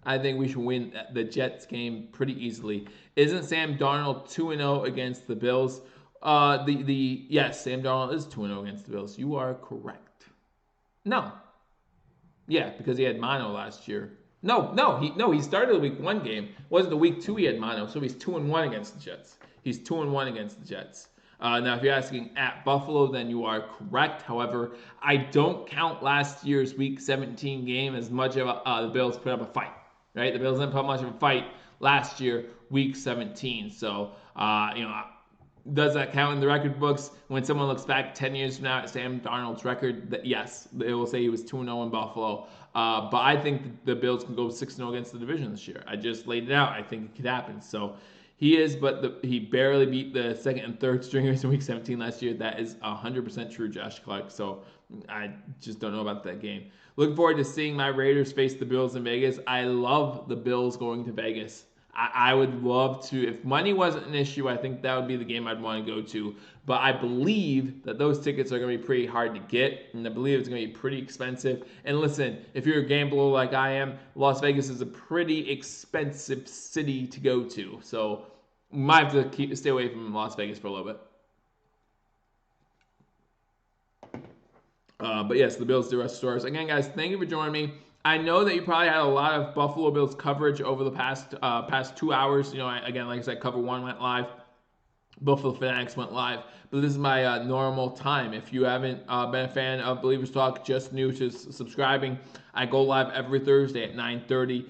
I think we should win the Jets game pretty easily. Isn't Sam Darnold 2-0 against the Bills? Yes, Sam Darnold is 2-0 against the Bills. You are correct. No. Yeah, because he had mono last year. No, he started the week 1 game. It wasn't the week 2 he had mono, so he's 2-1 against the Jets. He's 2-1 against the Jets. Now, if you're asking at Buffalo, then you are correct. However, I don't count last year's week 17 game as much of the Bills put up a fight, right? The Bills didn't put up much of a fight last year, week 17. So, does that count in the record books? When someone looks back 10 years from now at Sam Darnold's record, that yes, they will say he was 2-0 in Buffalo. But I think the Bills can go 6-0 against the division this year. I just laid it out. I think it could happen. So he is, but he barely beat the second and third stringers in week 17 last year. That is 100% true, Josh Clark. So I just don't know about that game. Looking forward to seeing my Raiders face the Bills in Vegas. I love the Bills going to Vegas. I would love to, if money wasn't an issue, I think that would be the game I'd want to go to. But I believe that those tickets are going to be pretty hard to get, and I believe it's going to be pretty expensive. And listen, if you're a gambler like I am, Las Vegas is a pretty expensive city to go to. So we might have to stay away from Las Vegas for a little bit. But yes, the Bills do rest stores. Again, guys, thank you for joining me. I know that you probably had a lot of Buffalo Bills coverage over the past 2 hours. Again, like I said, Cover 1 went live. Buffalo Fanatics went live. But this is my normal time. If you haven't been a fan of Billievers Talk, just new to subscribing, I go live every Thursday at 9:30.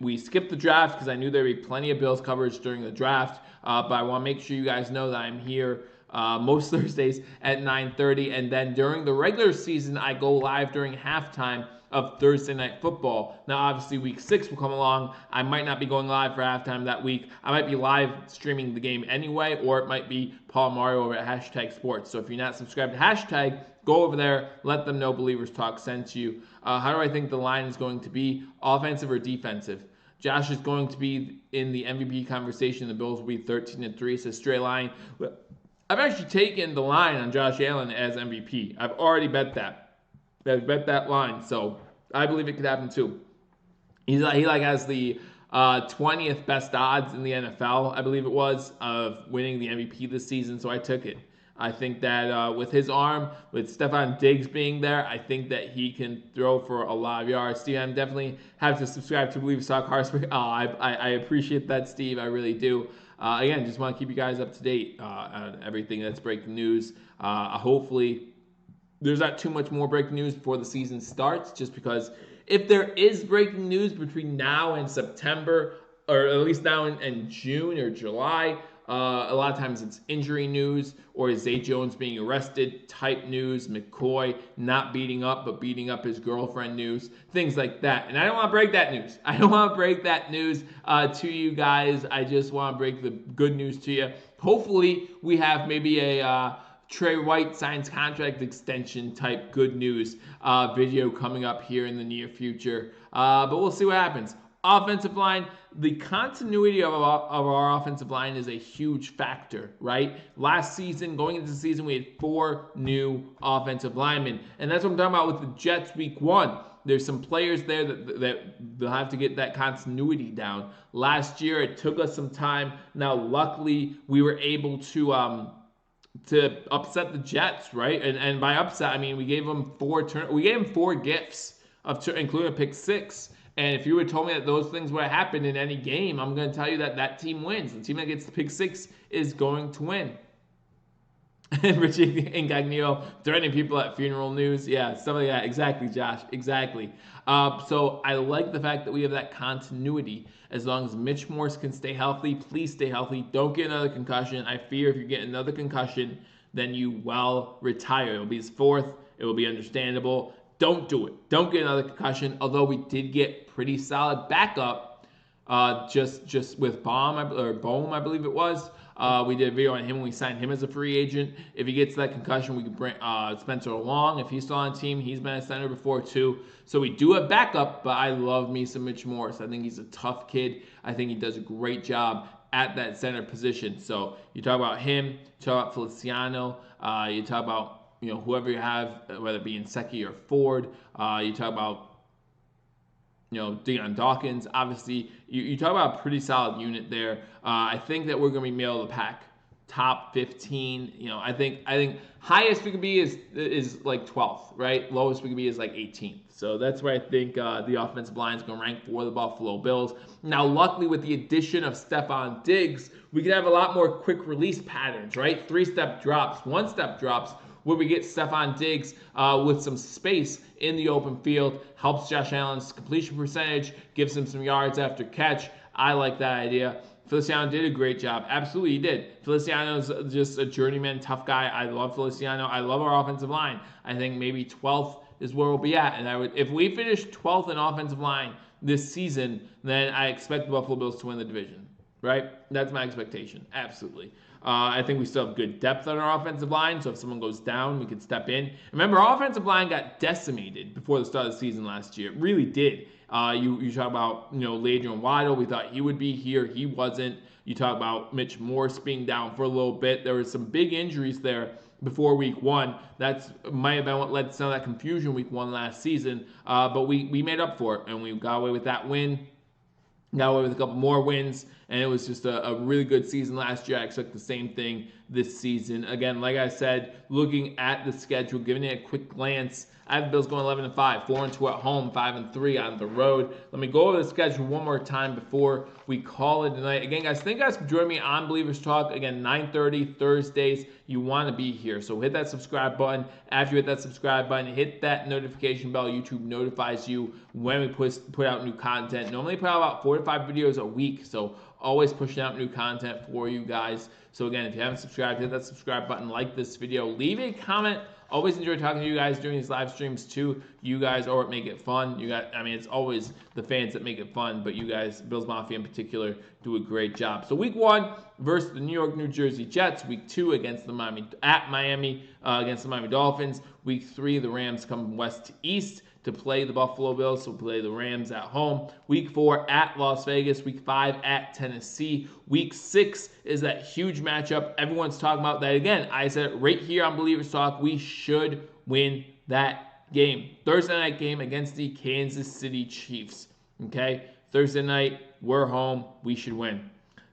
We skipped the draft because I knew there would be plenty of Bills coverage during the draft. But I want to make sure you guys know that I'm here most Thursdays at 9:30. And then during the regular season, I go live during halftime of Thursday Night Football. Now, obviously, Week 6 will come along. I might not be going live for halftime that week. I might be live streaming the game anyway, or it might be Paul Mario over at #sports. So if you're not subscribed to #, go over there. Let them know Believers Talk sent you. How do I think the line is going to be? Offensive or defensive? Josh is going to be in the MVP conversation. The Bills will be 13-3. It's a straight line. I've actually taken the line on Josh Allen as MVP. I've already bet that. I've bet that line, so I believe it could happen too. He has the 20th best odds in the NFL, I believe it was, of winning the MVP this season, so I took it. I think that with his arm, with Stephon Diggs being there, I think that he can throw for a lot of yards. Steve, I definitely have to subscribe to Billievers Talk. I appreciate that, Steve. I really do. Again, just want to keep you guys up to date on everything that's breaking news. Hopefully, there's not too much more breaking news before the season starts, just because if there is breaking news between now and September, or at least now in June or July, a lot of times it's injury news or Zay Jones being arrested type news, McCoy not beating up but beating up his girlfriend news, things like that. And I don't want to break that news. I don't want to break that news to you guys. I just want to break the good news to you. Hopefully we have maybe a Trey White signs contract extension type good news video coming up here in the near future. But we'll see what happens. Offensive line, the continuity of our offensive line is a huge factor, right? Last season, going into the season, we had 4 new offensive linemen. And that's what I'm talking about with the Jets week 1. There's some players there that they'll have to get that continuity down. Last year, it took us some time. Now, luckily, we were able to upset the Jets, right? And by upset, I mean we gave them 4 gifts, including a pick 6. And if you would have told me that those things would have happened in any game, I'm going to tell you that team wins. The team that gets the pick 6 is going to win. And Richie Incognito threatening people at funeral news. Yeah, stuff like that. Exactly, Josh. Exactly. So I like the fact that we have that continuity. As long as Mitch Morse can stay healthy, please stay healthy. Don't get another concussion. I fear if you get another concussion, then you will retire. It will be his 4th. It will be understandable. Don't do it. Don't get another concussion. Although we did get pretty solid backup, just with Bohm, I believe it was. We did a video on him when we signed him as a free agent. If he gets that concussion, we could bring Spencer Long. If he's still on the team, he's been a center before too. So we do have backup, but I love me some Mitch Morse. I think he's a tough kid. I think he does a great job at that center position. So you talk about him, you talk about Feliciano, you talk about whoever you have, whether it be Inseki or Ford. You talk about Deion Dawkins. Obviously, you talk about a pretty solid unit there. I think that we're going to be middle of the pack, top 15. I think highest we could be is like 12th, right? Lowest we could be is like 18th. So that's where I think the offensive line is going to rank for the Buffalo Bills. Now, luckily, with the addition of Stephon Diggs, we can have a lot more quick release patterns, right? 3-step drops, 1-step drops, where we get Stephon Diggs with some space in the open field, helps Josh Allen's completion percentage, gives him some yards after catch. I like that idea. Feliciano did a great job. Absolutely, he did. Feliciano's just a journeyman, tough guy. I love Feliciano. I love our offensive line. I think maybe 12th is where we'll be at. And if we finish 12th in offensive line this season, then I expect the Buffalo Bills to win the division, right? That's my expectation. Absolutely. I think we still have good depth on our offensive line, so if someone goes down, we could step in. Remember, our offensive line got decimated before the start of the season last year. It really did. You talk about, Ladrian Waddle. We thought he would be here. He wasn't. You talk about Mitch Morse being down for a little bit. There were some big injuries there before week 1. That might have been what led to some of that confusion week 1 last season. But we made up for it, and we got away with that win. Got away with a couple more wins, and it was just a really good season last year. I expect the same thing this season. Again, like I said, looking at the schedule, giving it a quick glance, I have the Bills going 11-5, 4-2 at home, 5-3 on the road. Let me go over the schedule one more time before we call it tonight. Again, guys, thank you guys for joining me on Billievers Talk. Again, 9:30 Thursdays. You want to be here, so hit that subscribe button. After you hit that subscribe button, hit that notification bell. YouTube notifies you when we put out new content. Normally put out about 4 to 5 videos a week, so always pushing out new content for you guys. So again, if you haven't subscribed, hit that subscribe button, like this video, leave a comment. Always enjoy talking to you guys during these live streams too. You guys are what make it fun. It's always the fans that make it fun, but you guys, Bills Mafia in particular, do a great job. So week 1 versus the New York, New Jersey Jets. Week 2 against the Miami against the Miami Dolphins. Week 3, the Rams come west to east to play the Buffalo Bills, so play the Rams at home. Week 4 at Las Vegas. Week 5 at Tennessee. Week 6 is that huge matchup. Everyone's talking about that. Again, I said it right here on Billievers Talk. We should win that game. Thursday night game against the Kansas City Chiefs. Okay? Thursday night, we're home. We should win.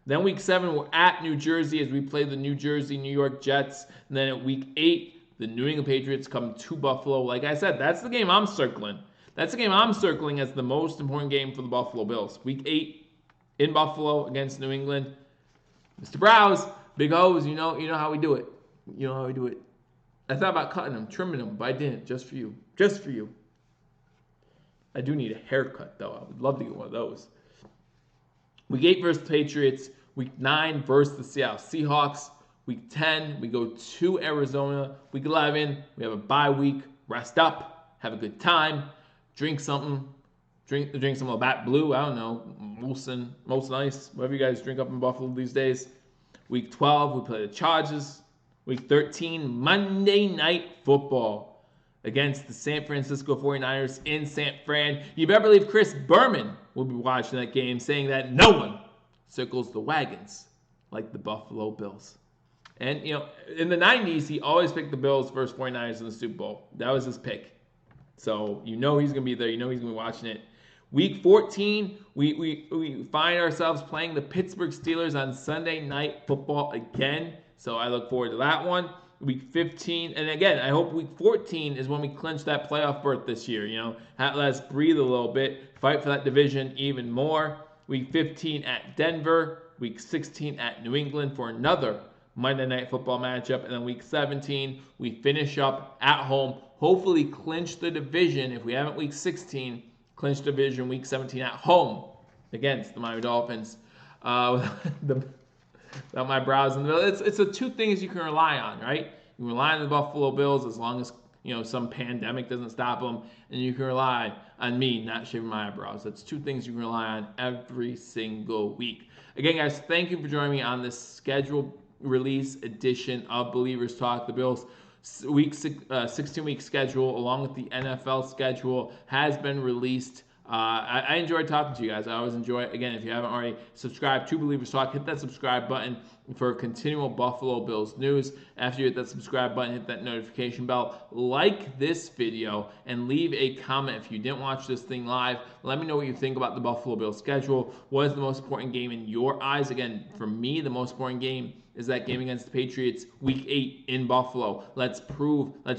Then week 7, we're at New Jersey as we play the New York Jets. And then at week 8, the New England Patriots come to Buffalo. Like I said, that's the game I'm circling. That's the game I'm circling as the most important game for the Buffalo Bills. Week 8 in Buffalo against New England. Mr. Browse, Big O's, you know how we do it. You know how we do it. I thought about cutting them, trimming them, but I didn't. Just for you. Just for you. I do need a haircut, though. I would love to get one of those. Week 8 versus the Patriots. Week 9 versus the Seattle Seahawks. Week 10, we go to Arizona. Week 11, we have a bye week. Rest up. Have a good time. Drink something. Drink some Labatt Blue. I don't know. Molson Ice. Whatever you guys drink up in Buffalo these days. Week 12, we play the Chargers. Week 13, Monday Night Football against the San Francisco 49ers in San Fran. You better believe Chris Berman will be watching that game, saying that no one circles the wagons like the Buffalo Bills. And, in the 90s, he always picked the Bills versus 49ers in the Super Bowl. That was his pick. So, he's going to be there. He's going to be watching it. Week 14, we find ourselves playing the Pittsburgh Steelers on Sunday Night Football again. So I look forward to that one. Week 15, and again, I hope week 14 is when we clinch that playoff berth this year. Let us breathe a little bit, fight for that division even more. Week 15 at Denver. Week 16 at New England for another Monday Night Football matchup. And then week 17, we finish up at home. Hopefully clinch the division. If we haven't week 16, clinch division week 17 at home against the Miami Dolphins. Without my brows in the middle. It's the two things you can rely on, right? You can rely on the Buffalo Bills as long as some pandemic doesn't stop them, and you can rely on me not shaving my eyebrows. That's two things you can rely on every single week. Again, guys, thank you for joining me on this scheduled release edition of Believers Talk. The Bills 16-week schedule, along with the NFL schedule, has been released. I enjoyed talking to you guys. I always enjoy it. Again, if you haven't already subscribed to Believers Talk, hit that subscribe button for continual Buffalo Bills news. After you hit that subscribe button, hit that notification bell. Like this video and leave a comment if you didn't watch this thing live. Let me know what you think about the Buffalo Bills schedule. What is the most important game in your eyes? Again, for me, the most important game is that game against the Patriots week 8 in Buffalo. Let's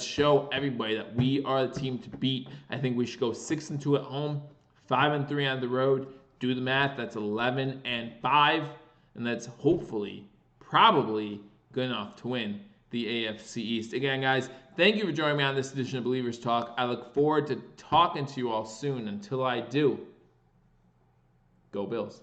show everybody that we are the team to beat. I think we should go 6-2 at home, 5-3 on the road. Do the math. That's 11-5, and that's hopefully, probably good enough to win the AFC East. Again, guys, thank you for joining me on this edition of Believers Talk. I look forward to talking to you all soon. Until I do, go Bills.